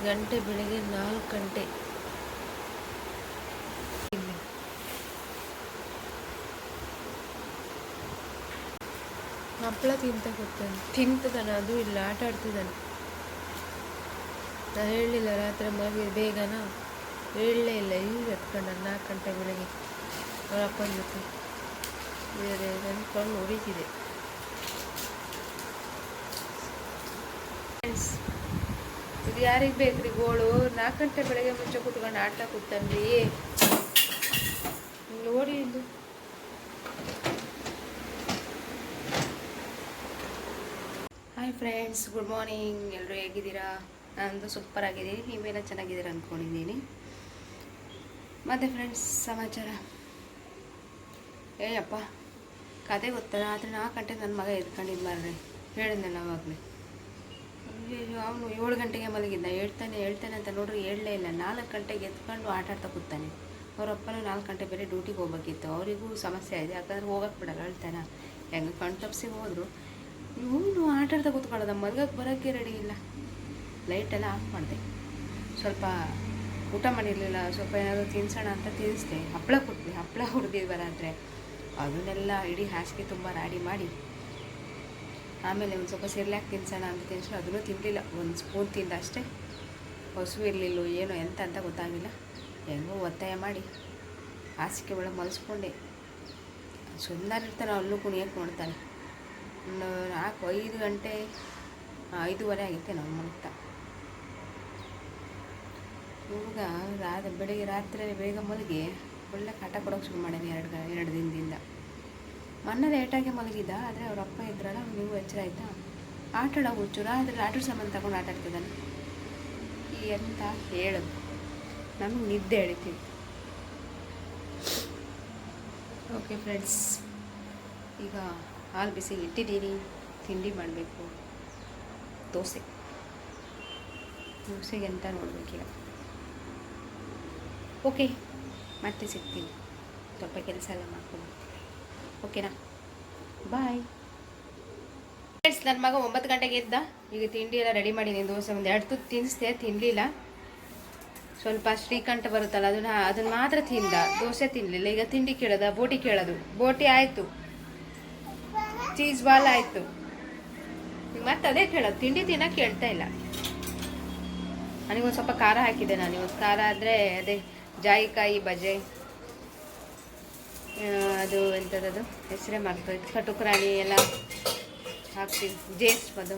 ಗಂಟೆ ಬೆಳಗ್ಗೆ 4 ಗಂಟೆ. ಹಪ್ಪಳ ತಿಂತದಾನೆ, ಅದು ಇಲ್ಲ ಆಟ ಆಡ್ತಿದ್ದಾನೆ. ನಾನು ಹೇಳಲಿಲ್ಲ ರಾತ್ರಿ ಮಗ ಬೇಗನ ಹೇಳಲೇ ಇಲ್ಲ. ಈಗ ಎತ್ಕೊಂಡ 4 ಗಂಟೆ ಬೆಳಗ್ಗೆ ಅವ್ರ ಅಪ್ಪನ ಜೊತೆ ಬೇರೆ ನೆನ್ಕೊಂಡು ಹೊಡಿತಿದೆ. ಫ್ರೆಂಡ್ಸ್, ಇದು ಯಾರಿಗೆ ಬೇಕ್ರಿ ಗೋಳು? 4 ಗಂಟೆ ಬೆಳಗ್ಗೆ ಮುಂಚೆ ಕೂತ್ಕೊಂಡು ಆಟ ಕೂತನ್ರಿ. ನೋಡಿ ಇದು ಹಾಯ್ ಫ್ರೆಂಡ್ಸ್, ಗುಡ್ ಮಾರ್ನಿಂಗ್. ಎಲ್ಲರೂ ಹೇಗಿದ್ದೀರಾ? ನಾನು ಸೂಪರ್ ಆಗಿದ್ದೀನಿ. ನೀವೆಲ್ಲ ಚೆನ್ನಾಗಿದ್ದೀರಾ ಅಂದ್ಕೊಂಡಿದ್ದೀನಿ. ಮತ್ತು ಫ್ರೆಂಡ್ಸ್, ಸಮಾಚಾರ ಏಯಪ್ಪ ಕತೆ ಗೊತ್ತಲ್ಲ. ಆದರೆ 4 ಗಂಟೆಗೆ ನನ್ನ ಮಗ ಎದ್ಕೊಂಡಿದ್ದು ಮಾರ್ರೆ, ಹೇಳಿದ್ನಲ್ಲ ಅವಾಗಲೇ. ಅವನು 7 ಗಂಟೆಗೆ ಮಲಗಿದ್ದ. ಹೇಳ್ತಾನೆ ಅಂತ ನೋಡ್ರಿ, ಹೇಳಲೇ ಇಲ್ಲ. 4 ಗಂಟೆಗೆ ಎತ್ಕೊಂಡು ಆಟ ಆಡ್ತಾ ಕೂತಾನೆ. ಅವರಪ್ಪನೂ 4 ಗಂಟೆ ಬೇರೆ ಡ್ಯೂಟಿಗೆ ಹೋಗ್ಬೇಕಿತ್ತು. ಅವರಿಗೂ ಸಮಸ್ಯೆ ಇದೆ, ಯಾಕಂದ್ರೆ ಹೋಗಕ್ಕೆ ಬಿಡಲ್ಲ. ಹೇಳ್ತಾನೆ ಹೆಂಗೆ ಕಣ್ ತಪ್ಪಿಸಿ ಹೋದರು. ಇವನು ಆಟ ಆಡ್ತಾ ಕೂತ್ಕೊಳ್ಳೋದ, ಮಲ್ಗಕ್ಕೆ ಬರೋಕ್ಕೆ ರೆಡಿ ಇಲ್ಲ. ಲೈಟೆಲ್ಲ ಆಫ್ ಮಾಡಿದೆ. ಸ್ವಲ್ಪ ಊಟ ಮಾಡಿರಲಿಲ್ಲ, ಸ್ವಲ್ಪ ಏನಾದರೂ ತಿನ್ಸೋಣ ಅಂತ ತಿನ್ನಿಸ್ದೆ. ಹಪ್ಪಳ ಕೊಟ್ವಿ, ಹಪ್ಪಳ ಹುರಿದಿದ್ದು ರಾತ್ರಿ. ಅದನ್ನೆಲ್ಲ ಇಡೀ ಹಾಸಿಗೆ ತುಂಬ ರಾಡಿ ಮಾಡಿ, ಆಮೇಲೆ ಒಂದು ಸ್ವಲ್ಪ ಸಿರ್ಲಾಕ್ ತಿನ್ಸೋಣ ಅಂತ ತಿನ್ನಿಸ್ರು. ಅದನ್ನು ತಿನ್ನಲಿಲ್ಲ. ಒಂದು ಸ್ಪೂನ್ ತಿಂದ ಅಷ್ಟೇ. ಹಸು ಇರಲಿಲ್ಲ, ಏನೋ ಎಂತ ಅಂತ ಗೊತ್ತಾಗಿಲ್ಲ. ಹೆಂಗೋ ಒತ್ತಾಯ ಮಾಡಿ ಹಾಸಿಗೆ ಒಳಗೆ ಮಲಿಸ್ಕೊಂಡೆ. ಸುಂದರಿರ್ತಾನೆ, ಅಲ್ಲೂ ಕುಣಿಯಕ್ಕೆ ನೋಡ್ತಾನೆ. 5 ಗಂಟೆ 5:15 ಆಗಿತ್ತೆ ನಾವು ಮಲಗ್ತಾ. ಇವಾಗ ಬೆಳಗ್ಗೆ ರಾತ್ರಿ ಬೇಗ ಮಲಗಿ ಒಳ್ಳೆ ಕಾಟ ಕೊಡೋಕೆ ಶುರು ಮಾಡೀನಿ. 2 ದಿನದಿಂದ. ಮೊನ್ನೆ ಲೇಟಾಗಿ ಮಲಗಿದ್ದ. ಆದರೆ ಅವ್ರ ಅಪ್ಪ ಇದ್ರಲ್ಲ, ನೀವು ಎಚ್ಚರ ಆಯಿತಾ? ಆಟಾಡೋ ಹುಚ್ಚುರ. ಅದ್ರಲ್ಲಿ ಆಟದ ಸಾಮಾನು ತಗೊಂಡು ಆಟ ಆಡ್ತಿದ್ದಾನೆ. ಎಂತ ಹೇಳೋದು, ನಮಗೆ ನಿದ್ದೆ ಹೇಳ್ತೀವಿ. ಓಕೆ ಫ್ರೆಂಡ್ಸ್, ಈಗ ಹಾಲು ಬಿಸಿ ಇಟ್ಟಿದ್ದೀನಿ. ತಿಂಡಿ ಮಾಡಬೇಕು. ದೋಸೆಗೆ ಅಂತ ನೋಡಬೇಕೀಗ. ಓಕೆ, ಮತ್ತೆ ಸಿಗ್ತೀನಿ. ಸ್ವಲ್ಪ ಕೆಲಸ ಎಲ್ಲ ಮಾಡ್ಕೊಂಡು. ಓಕೆನಾ? Bye friends. ನನ್ನ ಮಗ 9 ಗಂಟೆಗೆ ಎದ್ದ. ಈಗ ತಿಂಡಿ ಎಲ್ಲ ರೆಡಿ ಮಾಡಿದ್ದೀನಿ. ದೋಸೆ ಒಂದು 2 ತುತ್ತು ತಿನ್ನಿಸ್ದೆ, ತಿನ್ನಲಿಲ್ಲ. ಸ್ವಲ್ಪ ಶ್ರೀಕಂಠ ಬರುತ್ತಲ್ಲ, ಅದನ್ನು ಮಾತ್ರ ತಿಂದ. ದೋಸೆ ತಿನ್ನಲಿಲ್ಲ. ಈಗ ತಿಂಡಿ ಕೇಳೋದ, ಬೋಟಿ ಕೇಳೋದು. ಬೋಟಿ ಆಯಿತು, ಚೀಸ್ ಬಾಲ್ ಆಯಿತು. ಮತ್ತೆ ಅದೇ ಕೇಳೋದು. ತಿಂಡಿ ತಿನ್ನೋಕೆ ಕೇಳ್ತಾ ಇಲ್ಲ. ನನಗೊಂದು ಸ್ವಲ್ಪ ಖಾರ ಹಾಕಿದ್ದೆ ನಾನು ಇವತ್ತು. ಖಾರ ಆದರೆ ಅದೇ ಜಾಯಿಕಾಯಿ ಬಜೆ, ಅದು ಎಂಥದ್ದು ಹೆಸರೇ ಮಾಡ್ತದೆ, ಕಟುಕ್ರಾಣಿ ಎಲ್ಲ ಹಾಕ್ತೀವಿ. ಜೇಸ್ಟ್ ಅದು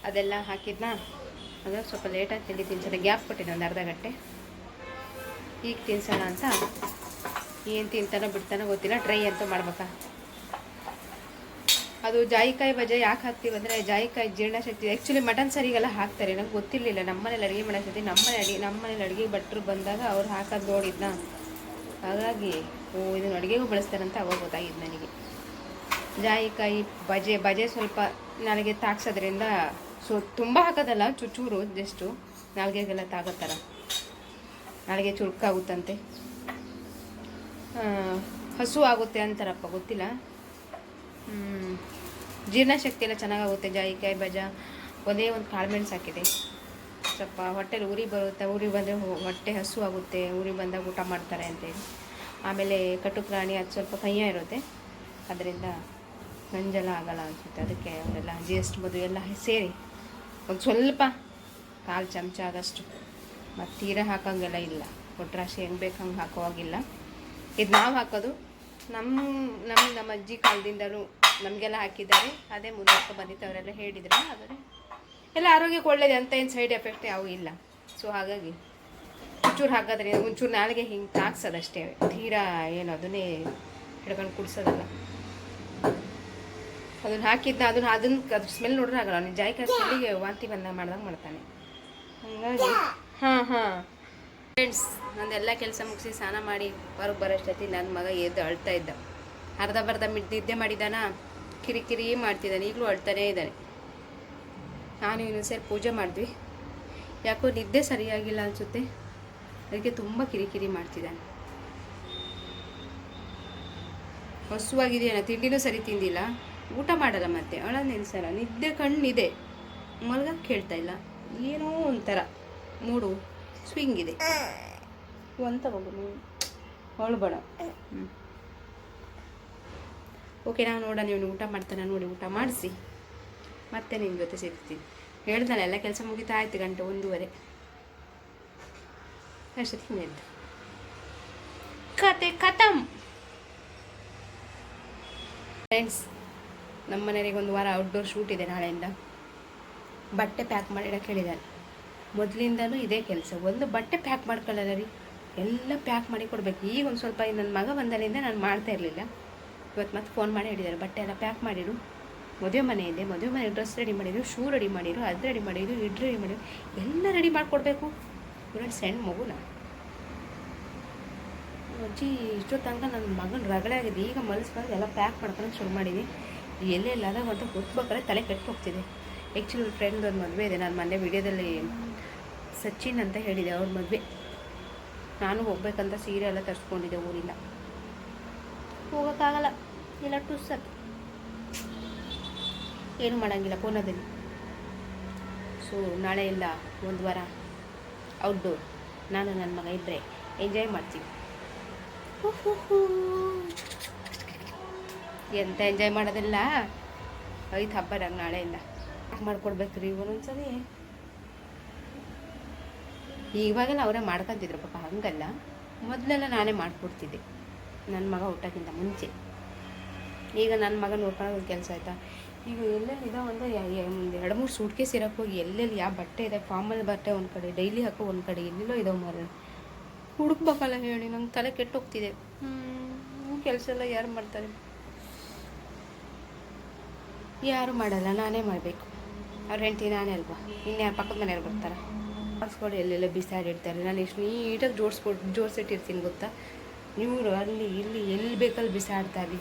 ಅದೆಲ್ಲ ಹಾಕಿದ್ನಾ. ಅದು ಸ್ವಲ್ಪ ಲೇಟಾಗಿ ತಿಂಡಿ ತಿನ್ಸೋಣ. ಗ್ಯಾಪ್ ಕೊಟ್ಟಿದ್ದೆ ಒಂದು ಅರ್ಧ ಗಂಟೆ. ಈಗ ತಿನ್ಸೋಣ ಅಂತ. ಏನು ತಿಂತಾನೋ ಬಿಡ್ತಾನೋ ಗೊತ್ತಿಲ್ಲ. ಟ್ರೈ ಅಂತೂ ಮಾಡ್ಬೇಕಾ. ಅದು ಜಾಯಿಕಾಯಿ ಬಜೆ ಯಾಕೆ ಹಾಕ್ತೀವಿ ಅಂದರೆ, ಜಾಯಿಕಾಯಿ ಜೀರ್ಣಶಕ್ತಿ. ಆ್ಯಕ್ಚುಲಿ ಮಟನ್ ಸರಿಗೆಲ್ಲ ಹಾಕ್ತಾರೆ, ನಂಗೆ ಗೊತ್ತಿರಲಿಲ್ಲ. ನಮ್ಮನೇಲಿ ಅಡುಗೆ ಮಾಡೋಕ್ಕೆ ನಮ್ಮನೇಲಿ ಅಡುಗೆ ಭಟ್ರು ಬಂದಾಗ ಅವ್ರು ಹಾಕೋದು ನೋಡಿದ್ನ. ಹಾಗಾಗಿ ಇದನ್ನು ಅಡುಗೆಗೂ ಬಳಸ್ತಾರಂತ ಅವಾಗ ಗೊತ್ತಾಗಿದ್ದು ನನಗೆ. ಜಾಯಿಕಾಯಿ ಬಜೆ ಸ್ವಲ್ಪ ನಾಲಿಗೆ ತಾಗ್ಸೋದ್ರಿಂದ, ತುಂಬ ಹಾಕೋದಲ್ಲ, ಚೂರು ಜಸ್ಟು ನಾಲಿಗೆಗೆಲ್ಲ ತಾಗೋ ಥರ. ನಾಲಿಗೆ ಚುರುಕಾಗುತ್ತಂತೆ, ಹಸು ಆಗುತ್ತೆ ಅಂತಾರಪ್ಪ, ಗೊತ್ತಿಲ್ಲ. ಜೀರ್ಣಶಕ್ತಿ ಎಲ್ಲ ಚೆನ್ನಾಗಾಗುತ್ತೆ. ಜಾಯಿಕಾಯಿ ಬಜ ಒಂದೇ ಒಂದು ಕಾಳುಮೆಣಸು ಹಾಕಿದೆ. ಸ್ವಲ್ಪ ಹೊಟ್ಟೆಲಿ ಉರಿ ಬರುತ್ತೆ. ಉರಿ ಬಂದರೆ ಹೊಟ್ಟೆ ಹಸು ಆಗುತ್ತೆ. ಉರಿ ಬಂದಾಗ ಊಟ ಮಾಡ್ತಾರೆ ಅಂತೇಳಿ. ಆಮೇಲೆ ಕಟುಕ್ರಾಣಿ ಅದು ಸ್ವಲ್ಪ ಕಹಿಯ ಇರುತ್ತೆ, ಅದರಿಂದ ನಂಜೆಲ್ಲ ಆಗಲ್ಲ ಅನಿಸುತ್ತೆ. ಅದಕ್ಕೆ ಅವರೆಲ್ಲ ಜೇಸ್ಟ್ ಮದುವೆ ಎಲ್ಲ ಸೇರಿ ಒಂದು ಸ್ವಲ್ಪ 1/4 ಚಮಚ ಆಗೋಷ್ಟು. ಮತ್ತು ತೀರ ಹಾಕೋಂಗೆಲ್ಲ ಇಲ್ಲ. ಒಟ್ರಾಶಿ ಹೆಂಗೆ ಬೇಕು ಹಂಗೆ ಹಾಕೋವಾಗಿಲ್ಲ. ಇದು ನಾವು ಹಾಕೋದು ನಮ್ಮ ಅಜ್ಜಿ ಕಾಲದಿಂದಲೂ ನಮಗೆಲ್ಲ ಹಾಕಿದ್ದಾರೆ. ಅದೇ ಮುಂದಕ್ಕೆ ಬಂದಿತ್ತು. ಅವರೆಲ್ಲ ಹೇಳಿದ್ರು. ಆದರೆ ಎಲ್ಲ ಆರೋಗ್ಯಕ್ಕೆ ಒಳ್ಳೇದು ಅಂತ ಏನು ಸೈಡ್ ಎಫೆಕ್ಟ್ ಯಾವೂ ಇಲ್ಲ. ಸೊ ಹಾಗಾಗಿ ಒಂಚೂರು ಹಾಕೋದ್ರೆ ಒಂಚೂರು ನಾಳೆಗೆ ಹಿಂಗೆ ತಾಗ್ಸೋದಷ್ಟೇ. ತೀರಾ ಏನು ಅದನ್ನೇ ಹಿಡ್ಕೊಂಡು ಕುಡಿಸೋದಲ್ಲ. ಅದನ್ನು ಹಾಕಿದ್ದ ಅದ್ರ ಸ್ಮೆಲ್ ನೋಡ್ರೆ ಆಗಲ್ಲ. ಅವ್ನು ಜಾಯಿಕಾಯಿ ಸ್ಮೆಲ್ಲಿಗೆ ವಾಂತಿ ಮಾಡ್ದಂಗೆ ಮಾಡ್ತಾನೆ. ಹಾಗಾಗಿ ಫ್ರೆಂಡ್ಸ್, ನಂದೆಲ್ಲ ಕೆಲಸ ಮುಗಿಸಿ ಸ್ನಾನ ಮಾಡಿ ಹೊರಗೆ ಬರೋಷ್ಟೊತ್ತಿಗೆ ನನ್ನ ಮಗ ಎದ್ದು ಅಳ್ತಾ ಇದ್ದ. ಅರ್ಧ ನಿದ್ದೆ ಮಾಡಿದ್ದಾನ, ಕಿರಿಕಿರಿ ಮಾಡ್ತಿದ್ದಾನೆ. ಈಗಲೂ ಅಳ್ತಾನೇ ಇದ್ದಾನೆ. ನಾನು ಇನ್ನೊಂದು ಸೇರಿ ಪೂಜೆ ಮಾಡಿದ್ವಿ. ಯಾಕೋ ನಿದ್ದೆ ಸರಿಯಾಗಿಲ್ಲ ಅನಿಸುತ್ತೆ, ಅದಕ್ಕೆ ತುಂಬ ಕಿರಿಕಿರಿ ಮಾಡ್ತಿದ್ದಾನೆ. ಹಸುವಾಗಿದೆಯಲ್ಲ, ತಿಂಡಿನೂ ಸರಿ ತಿಂದಿಲ್ಲ, ಊಟ ಮಾಡಲ್ಲ. ಮತ್ತೆ ಅವಳ ನೆನ್ಸಲ್ಲ. ನಿದ್ದೆ ಕಣ್ಣಿದೆ, ಮಲ್ಗಕ್ಕೆ ಕೇಳ್ತಾ ಇಲ್ಲ. ಏನೋ ಒಂಥರ ಮೂಡು ಸ್ವಿಂಗ್ ಇದೆ ಒಂದು ತಗೊಂಡು ನೀವು ಅವಳು ಬೇಡ. ಓಕೆ, ನಾವು ನೋಡ ನೀವು ಊಟ ಮಾಡ್ತಾನೆ ನೋಡಿ ಊಟ ಮಾಡಿಸಿ ಮತ್ತೆ ನಿಮ್ಮ ಜೊತೆ ಸಿಗ್ತೀನಿ. ಹೇಳ್ದಾನೆ ಎಲ್ಲ ಕೆಲಸ ಮುಗಿತಾ ಆಯ್ತು, 1:30 ಅಷ್ಟೊತ್ತಿಗೆ ಎದ್ದು ಕತೆ ಖತಮ್. ಫ್ರೆಂಡ್ಸ್, ನಮ್ಮ ಮನೆಯವರಿಗೆ 1 ವಾರ ಔಟ್ಡೋರ್ ಶೂಟ್ ಇದೆ ನಾಳೆಯಿಂದ. ಬಟ್ಟೆ ಪ್ಯಾಕ್ ಮಾಡಿಡಕ್ಕೆ ಹೇಳಿದ್ದಾರೆ. ಮೊದಲಿಂದಲೂ ಇದೇ ಕೆಲಸ, ಒಂದು ಬಟ್ಟೆ ಪ್ಯಾಕ್ ಮಾಡ್ಕೊಳ್ಳಲ್ಲ ರೀ, ಎಲ್ಲ ಪ್ಯಾಕ್ ಮಾಡಿ ಕೊಡಬೇಕು. ಈಗ ಒಂದು ಸ್ವಲ್ಪ ನನ್ನ ಮಗ ಬಂದರಿಂದ ನಾನು ಮಾಡ್ತಾ ಇರಲಿಲ್ಲ. ಇವತ್ತು ಮತ್ತೆ ಫೋನ್ ಮಾಡಿ ಹೇಳಿದ್ದಾರೆ ಬಟ್ಟೆ ಎಲ್ಲ ಪ್ಯಾಕ್ ಮಾಡಿಡು, ಮದುವೆ ಮನೆ ಇದೆ, ಮದುವೆ ಮನೆ ಡ್ರೆಸ್ ರೆಡಿ ಮಾಡಿದ್ರು, ಶೂ ರೆಡಿ ಮಾಡಿರು, ಅದು ರೆಡಿ ಮಾಡಿದ್ರು, ಇದು ರೆಡಿ ಮಾಡಿದ್ರು, ಎಲ್ಲ ರೆಡಿ ಮಾಡಿಕೊಡ್ಬೇಕು. ಇವತ್ತು ಸಣ್ಣ ಮಗುನ ಅಜ್ಜಿ ಇಷ್ಟೋ ತನಕ ನನ್ನ ಮಗನ ರಗಳೆ ಆಗಿದೆ. ಈಗ ಮನಸ್ಸು ಎಲ್ಲ ಪ್ಯಾಕ್ ಮಾಡ್ಕೊಂಡು ಶುರು ಮಾಡಿದ್ದೀನಿ. ಎಲ್ಲೆಲ್ಲ ಅದಾಗ ಅಂತ ಹುಡ್ಬೇಕಾದ್ರೆ ತಲೆ ಕೆಟ್ಟು ಹೋಗ್ತಿದೆ. ಆ್ಯಕ್ಚುಲಿ ಫ್ರೆಂಡ್ ಒಂದು ಮದುವೆ ಇದೆ, ನಾನು ಮೊನ್ನೆ ವಿಡಿಯೋದಲ್ಲಿ ಸಚಿನ್ ಅಂತ ಹೇಳಿದೆ, ಅವ್ರ ಮದುವೆ. ನಾನು ಹೋಗ್ಬೇಕಂತ ಸೀರೆ ಎಲ್ಲ ತರಿಸ್ಕೊಂಡಿದ್ದೆ, ಊರಿಲ್ಲ ಹೋಗೋಕ್ಕಾಗಲ್ಲ, ಇಲ್ಲ ಟುಸ್ಸತ್ತು ಏನು ಮಾಡೋಂಗಿಲ್ಲ ಪೂನಾದಲ್ಲಿ. ಸೊ ನಾಳೆಯಿಂದ 1 ವಾರ ಔಟ್ಡೋರ್, ನಾನು ನನ್ನ ಮಗ ಇದ್ದರೆ ಎಂಜಾಯ್ ಮಾಡ್ತೀವಿ. ಎಂತ ಎಂಜಾಯ್ ಮಾಡೋದಿಲ್ಲ, 5 ಹಬ್ಬದಾಗ ನಾಳೆಯಿಂದ ಮಾಡ್ಕೊಡ್ಬೇಕು ರೀ ಒಂದೊಂದ್ಸರಿ. ಇವಾಗೆಲ್ಲ ಅವರೇ ಮಾಡ್ಕೊತಿದ್ರು ಪಾಪ, ಹಂಗಲ್ಲ, ಮೊದಲೆಲ್ಲ ನಾನೇ ಮಾಡಿಕೊಡ್ತಿದ್ದೆ ನನ್ನ ಮಗ ಊಟಕ್ಕಿಂತ ಮುಂಚೆ. ಈಗ ನನ್ನ ಮಗ ನೋಡ್ಕೊಳ್ಳೋದು ಕೆಲಸ ಆಯಿತಾ. ಈಗ ಎಲ್ಲೆಲ್ಲಿ ಇದಾವೆ ಅಂದರೆ 2-3 ಸೂಟ್ಕೇಸ್ ಇರೋಕ್ಕೆ ಹೋಗಿ ಎಲ್ಲೆಲ್ಲಿ ಯಾವ ಬಟ್ಟೆ ಇದೆ, ಫಾರ್ಮಲ್ ಬಟ್ಟೆ ಒಂದು ಕಡೆ, ಡೈಲಿ ಹಾಕೋ ಒಂದು ಕಡೆ, ಎಲ್ಲೆಲ್ಲೋ ಇದಾವೆ ಮಾರ. ಹುಡುಕ್ಬೇಕಲ್ಲ ಹೇಳಿ, ನಂಗೆ ತಲೆ ಕೆಟ್ಟೋಗ್ತಿದೆ. ಕೆಲಸ ಎಲ್ಲ ಯಾರು ಮಾಡ್ತಾರೆ? ಯಾರು ಮಾಡಲ್ಲ, ನಾನೇ ಮಾಡಬೇಕು. ಅವ್ರ ಹೆಂಡ್ತಿ ನಾನೇ ಅಲ್ವಾ, ಇನ್ಯಾರು ಪಕ್ಕದ ಮನೆಯವ್ರು ಬರ್ತಾರೆ ಹಾಕ್ಸ್ಕೊಂಡು ಎಲ್ಲೆಲ್ಲ ಬಿಸಾಡಿರ್ತಾರೆ. ನಾನು ಎಷ್ಟು ನೀಟಾಗಿ ಜೋಡಿಸಿಟ್ಟಿರ್ತೀನಿ ಗೊತ್ತಾ. ಇವರು ಅಲ್ಲಿ ಇಲ್ಲಿ ಎಲ್ಲಿ ಬೇಕಲ್ಲಿ ಬಿಸಾಡ್ತಾರೆ.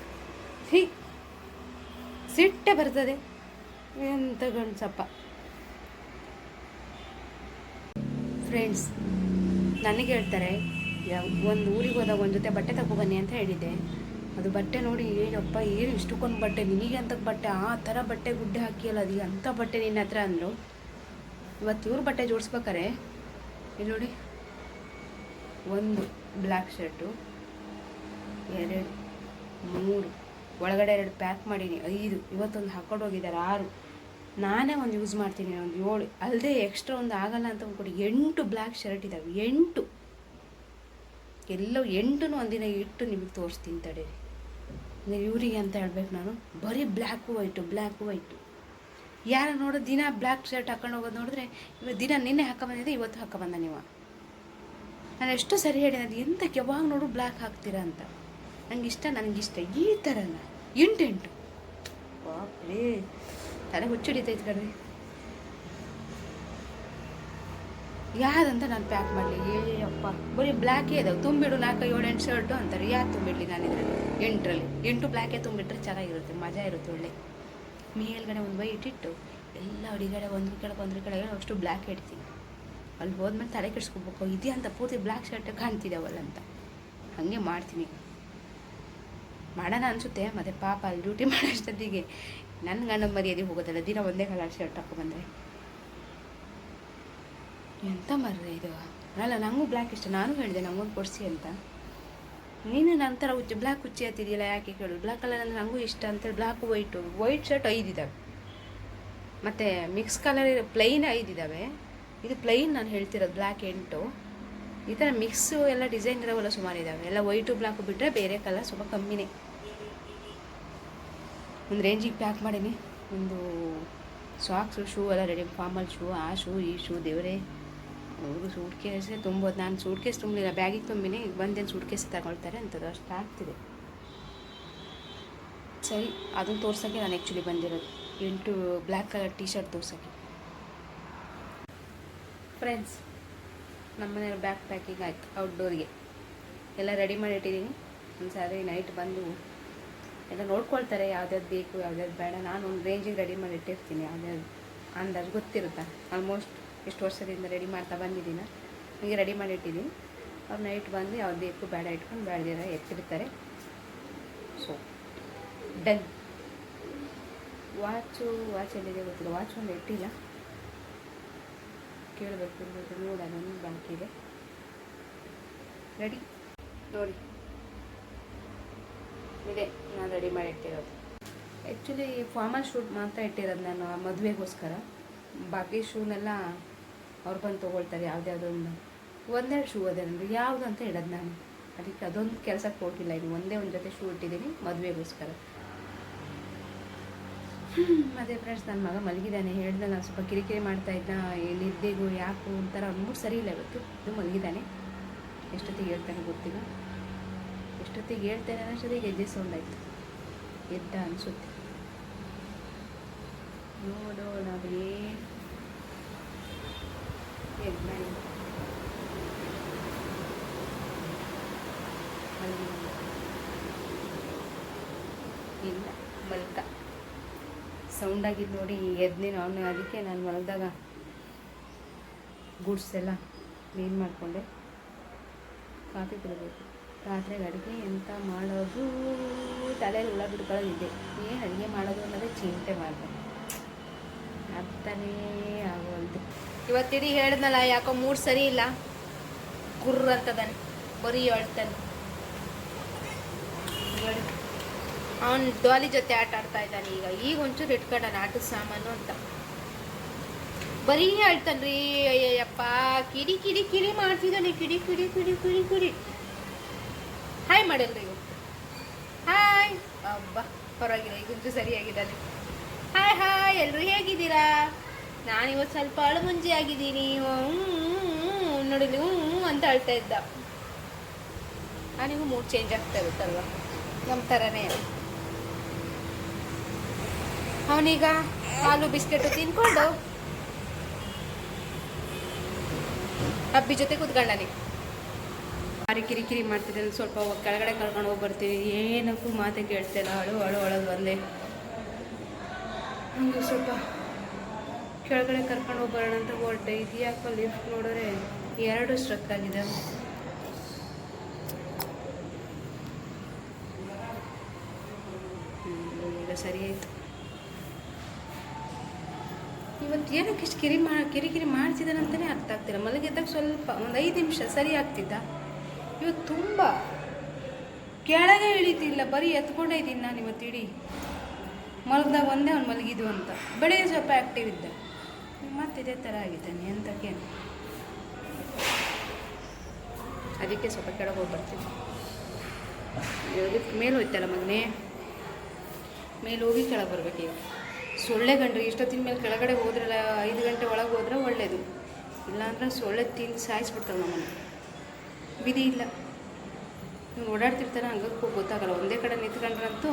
ಸಿಟ್ಟೆ ಬರ್ತದೆ, ಎಂತ ಗಂಡ್ಸಪ್ಪ. ಫ್ರೆಂಡ್ಸ್, ನನಗೆ ಹೇಳ್ತಾರೆ ಒಂದು ಊರಿಗೆ ಹೋದಾಗ ಒಂದು ಜೊತೆ ಬಟ್ಟೆ ತಗೊಬನ್ನಿ ಅಂತ ಹೇಳಿದ್ದೆ. ಅದು ಬಟ್ಟೆ ನೋಡಿ, ಏನಪ್ಪ ಏನು ಇಷ್ಟಕ್ಕೊಂದು ಬಟ್ಟೆ ನಿನಗೆ ಅಂತ ಬಟ್ಟೆ, ಆ ಥರ ಬಟ್ಟೆ ಗುಡ್ಡೆ ಹಾಕಿಯಲ್ಲ, ಅದು ಅಂಥ ಬಟ್ಟೆ ನಿನ್ನ ಹತ್ರ ಅಂದರು. ಇವತ್ತು ಇವ್ರ ಬಟ್ಟೆ ಜೋಡಿಸ್ಬೇಕಾರೆ ಇಲ್ಲಿ ನೋಡಿ, 1 ಬ್ಲ್ಯಾಕ್ ಶರ್ಟು, 2, 3, ಒಳಗಡೆ 2 ಪ್ಯಾಕ್ ಮಾಡೀನಿ, 5, ಇವತ್ತೊಂದು ಹಾಕೊಂಡು ಹೋಗಿದ್ದಾರೆ 6, ನಾನೇ ಒಂದು ಯೂಸ್ ಮಾಡ್ತೀನಿ ಒಂದು 7, ಅಲ್ಲದೆ ಎಕ್ಸ್ಟ್ರಾ ಒಂದು ಆಗಲ್ಲ ಅಂತ ಅಂದ್ಕೊಡಿ 8 ಬ್ಲ್ಯಾಕ್ ಶರ್ಟ್ ಇದ್ದಾವೆ. 8 ಎಲ್ಲೋ 8 ಒಂದಿನ ಇಟ್ಟು ನಿಮಗೆ ತೋರಿಸ್ತೀನಿ ತಡೀರಿ. ಇವರಿಗೆ ಅಂತ ಹೇಳ್ಬೇಕು ನಾನು, ಬರೀ ಬ್ಲ್ಯಾಕು ವೈಟು. ಯಾರು ನೋಡೋದು ದಿನ ಬ್ಲ್ಯಾಕ್ ಶರ್ಟ್ ಹಾಕೊಂಡು ಹೋಗೋದು ನೋಡಿದ್ರೆ, ಇವತ್ತು ದಿನ ನಿನ್ನೆ ಹಾಕೊಂಬಂದಿದ್ದೆ, ಇವತ್ತು ಹಾಕೊಂಬಂದ ನೀವು. ನಾನು ಎಷ್ಟೋ ಸರಿ ಹೇಳಿದೆ, ಅದು ಎಂತಕ್ಕೆ ಯಾವಾಗ ನೋಡು ಬ್ಲ್ಯಾಕ್ ಹಾಕ್ತೀರಾ ಅಂತ. ನನಗಿಷ್ಟ ಈ ಥರನ 8 ಬಾಪ್ರೇ, ತಲೆ ಹುಚ್ಚಿಡಿತೈತೆ ಕಡ್ರಿ. ಯಾವ್ದಂತ ನಾನು ಪ್ಯಾಕ್ ಮಾಡಲಿ? ಅಪ್ಪ ಬರೀ ಬ್ಲ್ಯಾಕೇ ಇದಾವೆ, ತುಂಬಿಡು 4, 7, 8 ಶರ್ಟು ಅಂತಾರೆ. ಯಾರು ತುಂಬಿಡಲಿ? ನಾನು ಇದರಲ್ಲಿ 8 ಬ್ಲ್ಯಾಕೇ ತುಂಬಿಟ್ರೆ ಚೆನ್ನಾಗಿರುತ್ತೆ, ಮಜಾ ಇರುತ್ತೆ ಒಳ್ಳೆ. ಮೇಲ್ಗಡೆ ಒಂದು ವೈಟ್ ಇಟ್ಟು ಎಲ್ಲ ಅಡಿಗಡೆ ಒಂದ್ರ ಕೆಳಗೆ ಅಷ್ಟು ಬ್ಲ್ಯಾಕ್ ಇಡ್ತೀನಿ. ಅಲ್ಲಿ ಹೋದ್ಮೇಲೆ ತಲೆ ಕೆಡಿಸ್ಕೊಬೇಕು, ಇದೆಯಾ ಅಂತ ಪೂರ್ತಿ ಬ್ಲ್ಯಾಕ್ ಶರ್ಟ್ ಕಾಣ್ತಿದ್ದಾವಲ್ಲ ಅಂತ. ಹಾಗೆ ಮಾಡ್ತೀನಿ, ಮಾಡೋಣ ಅನಿಸುತ್ತೆ. ಮತ್ತು ಪಾಪ ಅಲ್ಲಿ ಡ್ಯೂಟಿ ಮಾಡೋಷ್ಟೊತ್ತಿಗೆ ನನ್ನ ಗಂಡ ಮರ್ಯಾದೆ ಹೋಗೋದಲ್ಲ, ದಿನ ಒಂದೇ ಕಲರ್ ಶರ್ಟ್ ಹಾಕೊಂಡ್ಬಂದರೆ ಎಂತ ಮರ್ರೆ ಇದು. ಅಲ್ಲ, ನನಗೂ ಬ್ಲ್ಯಾಕ್ ಇಷ್ಟ, ನಾನು ಹೇಳಿದೆ ನಂಗೊಂದು ಕೊಡಿಸಿ ಅಂತ. ನೀನು ನನ್ನ ಥರ ಬ್ಲ್ಯಾಕ್ ಹುಚ್ಚಿ ಹತ್ತಿದೆಯಲ್ಲ, ಯಾಕೆ ಕೇಳು? ಬ್ಲ್ಯಾಕ್ ಕಲರ್ ಅಂದರೆ ನನಗೂ ಇಷ್ಟ ಅಂತೇಳಿ ಬ್ಲ್ಯಾಕು ವೈಟ್ ಶರ್ಟ್ 5 ಇದ್ದಾವೆ. ಮತ್ತು ಮಿಕ್ಸ್ ಕಲರ್ ಪ್ಲೈನ್ 5 ಇದ್ದಾವೆ. ಇದು ಪ್ಲೈನ್ ನಾನು ಹೇಳ್ತಿರೋದು, ಬ್ಲ್ಯಾಕ್ 8. ಈ ಥರ ಮಿಕ್ಸು ಎಲ್ಲ ಡಿಸೈನ್ ಇರೋವೆಲ್ಲ ಸುಮಾರು ಇದ್ದಾವೆ. ಎಲ್ಲ ವೈಟು ಬ್ಲ್ಯಾಕು ಬಿಟ್ಟರೆ ಬೇರೆ ಕಲರ್ ಸ್ವಲ್ಪ ಕಮ್ಮಿನೇ. ಒಂದು ರೇಂಜಿಗೆ ಪ್ಯಾಕ್ ಮಾಡೀನಿ. ಒಂದು ಸಾಕ್ಸು, ಶೂ ಎಲ್ಲ ರೆಡಿ, ಫಾರ್ಮಲ್ ಶೂ, ಆ ಶೂ ಈ ಶೂ, ದೇವರೇ. ಅವರು ಸೂಟ್ ಕೇಸೇ ತುಂಬೋದು. ನಾನು ಸೂಟ್ ಕೇಸ್ ತುಂಬಲಿಲ್ಲ, ಬ್ಯಾಗಿಗೆ ತುಂಬಿನಿ. ಈಗ ಬಂದೇನು ಸೂಟ್ ಕೇಸ್ ತಗೊಳ್ತಾರೆ ಅಂತದ್ದು ಅಷ್ಟು ಆಗ್ತಿದೆ. ಸರಿ, ಅದನ್ನು ತೋರ್ಸೋಕ್ಕೆ ನಾನು ಆ್ಯಕ್ಚುಲಿ ಬಂದಿರೋದು, 8 ಬ್ಲ್ಯಾಕ್ ಕಲರ್ ಟೀ ಶರ್ಟ್ ತೋರ್ಸೋಕ್ಕೆ. ಫ್ರೆಂಡ್ಸ್, ನಮ್ಮನೆಯವ್ರು ಬ್ಯಾಗ್ ಪ್ಯಾಕಿಂಗ್ ಆಯಿತು, ಔಟ್ಡೋರಿಗೆ ಎಲ್ಲ ರೆಡಿ ಮಾಡಿ ಇಟ್ಟಿದ್ದೀನಿ. ಒಂದು ಸಾರಿ ನೈಟ್ ಬಂದು ಎಲ್ಲ ನೋಡ್ಕೊಳ್ತಾರೆ, ಯಾವ್ದಾದ್ರು ಬೇಕು ಯಾವ್ದಾದ್ರು ಬೇಡ. ನಾನು ಒಂದು ರೇಂಜಿಗೆ ರೆಡಿ ಮಾಡಿ ಇಟ್ಟಿರ್ತೀನಿ, ಯಾವ್ದಾದ್ರು ಅಂದಾಜು ಗೊತ್ತಿರುತ್ತೆ. ಆಲ್ಮೋಸ್ಟ್ ಇಷ್ಟು ವರ್ಷದಿಂದ ರೆಡಿ ಮಾಡ್ತಾ ಬಂದಿದ್ದೀನಿ, ಹೀಗೆ ರೆಡಿ ಮಾಡಿ ಇಟ್ಟಿದ್ದೀನಿ. ಅವ್ರು ನೈಟ್ ಬಂದು ಯಾವ್ದು ಬೇಕು ಬೇಡ ಇಟ್ಕೊಂಡು ಬೇಡದಿರ ಎತ್ತಿರ್ತಾರೆ. So done. ವಾಚ್ ಎಲ್ಲಿದೆ ಗೊತ್ತಿಲ್ಲ, ವಾಚ್ ಒಂದು ಇಟ್ಟಿಲ್ಲ. ಕೇಳಬೇಕು ನೋಡೋಣ, ಒಂದು ಬಾಕಿ ಇದೆ. ರೆಡಿ ನೋಡಿ, ಇದೆ ನಾನು ರೆಡಿ ಮಾಡಿ ಇಟ್ಟಿರೋದು. ಆ್ಯಕ್ಚುಲಿ ಫಾರ್ಮಲ್ ಶೂಟ್ ಮಾತ್ರ ಇಟ್ಟಿರೋದು ನಾನು ಮದುವೆಗೋಸ್ಕರ. ಬಾಕಿ ಶೂನೆಲ್ಲ ಅವ್ರು ಬಂದು ತೊಗೊಳ್ತಾರೆ. ಯಾವುದ್ಯಾವುದೋ ಒಂದೆರಡು ಶೂ ಅದೇ ನನಗೆ ಯಾವುದು ಅಂತ ಇಡೋದು ನಾನು. ಅದಕ್ಕೆ ಅದೊಂದು ಕೆಲಸಕ್ಕೆ ಹೋಗಿಲ್ಲ. ಇನ್ನು ಒಂದೇ ಒಂದು ಜೊತೆ ಶೂ ಇಟ್ಟಿದ್ದೀನಿ ಮದುವೆಗೋಸ್ಕರ. ಅದೇ ಫ್ರೆಂಡ್ಸ್, ನನ್ನ ಮಗ ಮಲಗಿದ್ದಾನೆ. ಹೇಳ್ದೆ ನಾನು ಸ್ವಲ್ಪ ಕಿರಿಕಿರಿ ಮಾಡ್ತಾಯಿದ್ದ, ನಿದ್ದೆಗೂ ಯಾಕು ಒಂಥರ ಅವ್ನು ಮೂಡ್ ಸರಿ ಇಲ್ಲ ಇವತ್ತು. ಇದು ಮಲಗಿದ್ದಾನೆ. ಎಷ್ಟೊತ್ತಿಗೆ ಹೇಳ್ತಾನೆ ಗೊತ್ತಿಲ್ಲ. ಎಷ್ಟೊತ್ತಿಗೆ ಹೇಳ್ತಾನೆ ಅನ್ನೋಷ್ಟೊತ್ತಿಗೆ ಹೆಜ್ಜೆ ಸೌಂಡ್ ಆಯಿತು. ಎದ್ದ ಅನಿಸುತ್ತೆ. ನೋಡೋಣ ಎದ್ದ ಇಲ್ಲ ಮಲ್ಕ ಸೌಂಡ್ ಆಗಿದ್ದು ನೋಡಿ ಎದ್ನೇನು ಅವನು. ಅದಕ್ಕೆ ನಾನು ಮಲಗಿದಾಗ ಗುಡ್ಸ್ ಎಲ್ಲ ಕ್ಲೀನ್ ಮಾಡಿಕೊಂಡೆ. ಕಾಫಿ ಕುಡಿಬೇಕು. ರಾತ್ರಿಗೆ ಅಡುಗೆ ಎಂತ ಮಾಡೋದು ತಲೆಯಲ್ಲಿ ಹುಳ ಬಿಡ್ಕೊಳ್ಳೋದಿದೆ. ಏನು ಅಡುಗೆ ಮಾಡೋದು ಅನ್ನೋದೇ ಚಿಂತೆ ಮಾಡ್ತಾರೆ. ಅರ್ಥನೇ ಆಗೋಲ್ದು. ಇವತ್ತಿಡೀ ಹೇಳಿದ್ನಲ್ಲ, ಯಾಕೋ ಮೂಡ್ ಸರಿ ಇಲ್ಲ. ಗುರ್ರ ಅಂತದಾನೆ, ಬರೀ ಹೇಳ್ತಾನೆ. ಅವನು ಡಾಲಿ ಜೊತೆ ಆಟ ಆಡ್ತಾ ಇದ್ದಾನೆ. ಈಗ ಒಂಚೂರು ಇಟ್ಕೊಂಡಾನೆ ಆಟದ ಸಾಮಾನು ಅಂತ. ಬರೀ ಹೇಳ್ತಾನ್ರಿ. ಅಯ್ಯಪ್ಪ, ಕಿಡಿ ಕಿಡಿ ಕಿಡಿ ಮಾಡ್ತಿದ್ದಾನೆ. ಕಿಡಿ ಕಿಡಿ ಕಿಡಿ ಕಿಡಿ ಕಿಡಿ. ಹಾಯ್ ಮಾಡಿಲ್ರಿ ಇವು. ಹಾಯ್. ಅಬ್ಬಾ ಪರವಾಗಿಲ್ಲ, ಈಗ ಒಂಚೂರು ಸರಿಯಾಗಿದ್ದಾನೆ. ಹಾಯ್ ಹಾಯ್, ಎಲ್ಲರೂ ಹೇಗಿದ್ದೀರಾ? ನಾನಿವತ್ತು ಸ್ವಲ್ಪ ಅಳುಮುಂಜಿ ಆಗಿದ್ದೀನಿ. ನೋಡಿ ನೀವು ಅಂತ ಅಳ್ತಾ ಇದ್ದ. ನಾನಿಗೂ ಮೂಡ್ ಚೇಂಜ್ ಆಗ್ತಾ ಇರುತ್ತಲ್ವ, ನಮ್ಮ ಥರನೇ. ಅವನೀಗ ಹಾಲು ಬಿಸ್ಕೆಟು ತಿನ್ಕೊಂಡು ಅಬ್ಬಿ ಜೊತೆ ಕೂತ್ಕೊಂಡಾನೆ. ಭಾರಿ ಕಿರಿಕಿರಿ ಮಾಡ್ತಿದ್ದೆ. ಸ್ವಲ್ಪ ಕೆಳಗಡೆ ಕರ್ಕೊಂಡು ಹೋಗಿ ಬರ್ತೀವಿ. ಏನಕ್ಕೂ ಮಾತೆ ಕೇಳ್ತಿಲ್ಲ. ಅಳು ಅಳು ಅಳೋದು ಒಂದೇ. ಹಂಗೆ ಸ್ವಲ್ಪ ಕೆಳಗಡೆ ಕರ್ಕೊಂಡು ಹೋಗಿ ಬರೋಣ ಅಂತ ಹೊರಟೆ. ಇದು ಯಾಕೋ ಲಿಫ್ಟ್ ನೋಡಿದ್ರೆ 2 ಸ್ಟ್ರಕ್ ಆಗಿದೆ. ಈಗ ಸರಿ ಆಯಿತು. ಇವತ್ತು ಏನಕ್ಕೆ ಇಷ್ಟು ಕಿರಿಕಿರಿ ಮಾಡ್ತಿದ್ದಾನಂತಲೇ ಅರ್ಥ ಆಗ್ತಿಲ್ಲ. ಮಲಗಿದ್ದಾಗ ಸ್ವಲ್ಪ ಒಂದು 5 ನಿಮಿಷ ಸರಿ ಆಗ್ತಿದ್ದ. ಇವತ್ತು ತುಂಬ ಕೆಳಗೆ ಇಳಿತಿಲ್ಲ, ಬರೀ ಎತ್ಕೊಂಡೇ ಇದ್ದೀನಿ ನಾನು ಇವತ್ತು ಇಡೀ. ಮಲಗಿದಾಗ ಒಂದೇ ಅವ್ನು ಮಲಗಿದ್ದು ಅಂತ. ಬೆಳಗ್ಗೆ ಸ್ವಲ್ಪ ಆ್ಯಕ್ಟಿವ್ ಇದ್ದ, ಮತ್ತೆ ಇದೇ ಥರ ಆಗಿದ್ದಾನೆ ಅಂತಕ್ಕೇನು. ಅದಕ್ಕೆ ಸ್ವಲ್ಪ ಕೆಳಗೆ ಹೋಗಿ ಬರ್ತೀನಿ. ಲಿಫ್ಟ್ ಮೇಲೆ ಹೋಯ್ತಲ್ಲ ಮಗನೇ, ಮೇಲೆ ಹೋಗಿ ಕೆಳಗೆ ಬರ್ಬೇಕೀಗ. ಸೊಳ್ಳೆ ಗಂಡ್ರಿ ಇಷ್ಟೊತ್ತಿನ ಮೇಲೆ ಕೆಳಗಡೆ ಹೋದ್ರಲ್ಲ, 5 ಗಂಟೆ ಒಳಗೆ ಹೋದ್ರೆ ಒಳ್ಳೇದು. ಇಲ್ಲಾಂದ್ರೆ ಸೊಳ್ಳೆ ತಿಂದು ಸಾಯಿಸ್ಬಿಡ್ತಾವೆ ನಮ್ಮನ್ನು. ವಿಧಿ ಇಲ್ಲ. ನೀವು ಓಡಾಡ್ತಿರ್ತಾರೆ, ಹಂಗಕ್ಕೂ ಗೊತ್ತಾಗಲ್ಲ. ಒಂದೇ ಕಡೆ ನಿಂತ್ಕೊಂಡ್ರಂತೂ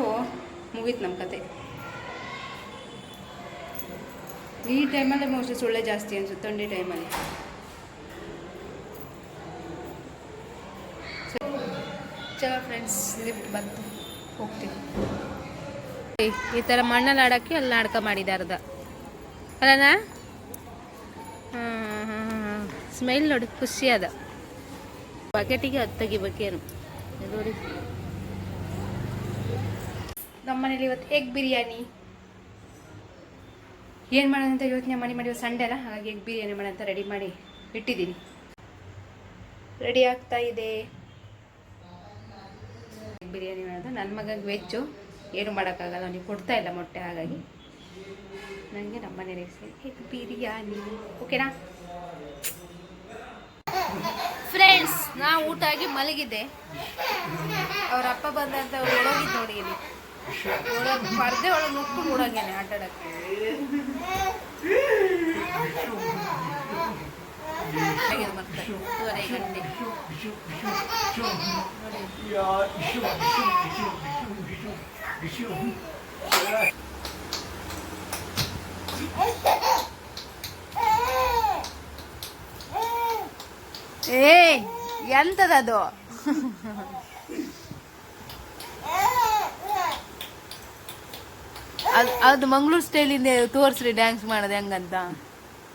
ಮುಗೀತು ನಮ್ಮ ಕತೆ. ಈ ಟೈಮಲ್ಲಿ ಮೋಸ್ಟ್ಲಿ ಸೊಳ್ಳೆ ಜಾಸ್ತಿ ಅನಿಸುತ್ತೆ, ಥಂಡಿ ಟೈಮಲ್ಲಿ. ಚಲೋ ಫ್ರೆಂಡ್ಸ್, ಲಿಫ್ಟ್ ಬಂತು, ಹೋಗ್ತೀವಿ. ಈ ಥರ ಮಣ್ಣಲ್ಲಿ ಆಡೋಕ್ಕೆ ಅಲ್ಲಿ ನಾಟಕ ಮಾಡಿದಾರ್ದ ಅಲ್ಲನಾ. ಸ್ಮೈಲ್ ನೋಡಿ, ಖುಷಿ ಅದ. ಬಕೆಟಿಗೆ 10 ತೆಗಿಬೇಕೇನು ನೋಡಿ. ನಮ್ಮನೇಲಿ ಇವತ್ತು ಎಗ್ ಬಿರಿಯಾನಿ. ಏನು ಮಾಡೋಣ ಅಂತ ಯೋಚನೆ ಮಾಡಿ ಸಂಡೇ ಅಲ್ಲ, ಹಾಗಾಗಿ ಎಗ್ ಬಿರಿಯಾನಿ ಮಾಡೋಣ ಅಂತ ರೆಡಿ ಮಾಡಿ ಇಟ್ಟಿದ್ದೀನಿ. ರೆಡಿ ಆಗ್ತಾ ಇದೆ ಎಗ್ ಬಿರಿಯಾನಿ ಮಾಡೋದು. ನನ್ನ ಮಗಗೆ ವೆಜ್ಜು, ಏನು ಮಾಡೋಕ್ಕಾಗಲ್ಲ, ನೀವು ಕೊಡ್ತಾ ಇಲ್ಲ ಮೊಟ್ಟೆ, ಹಾಗಾಗಿ ನನಗೆ ನಮ್ಮನೇಲಿ ಎಗ್ ಬಿರಿಯಾನಿ. ಓಕೆನಾ ಫ್ರೆಂಡ್ಸ್? ನಾ ಊಟ ಆಗಿ ಮಲಗಿದ್ದೆ. ಅವ್ರ ಅಪ್ಪ ಬಂದಂತ ಒಳಗಿದ್ದು ನೋಡಿ, ಇಲ್ಲಿ ಒಳಗೆ ಪರ್ದೆ ಒಳಗೆ ನುಕ್ಕು ನೋಡಂಗೇನೆ ಆಟ ಆಡೋಕ್ಕೆ. ಮತ್ತೆ 2:30 ಗಂಟೆ ಎಂತದದು? ಅದು ಮಂಗಳೂರು ಸ್ಟೈಲಿಂದ ತೋರಿಸ್ರಿ ಡ್ಯಾನ್ಸ್ ಮಾಡೋದು ಹೆಂಗಂತ.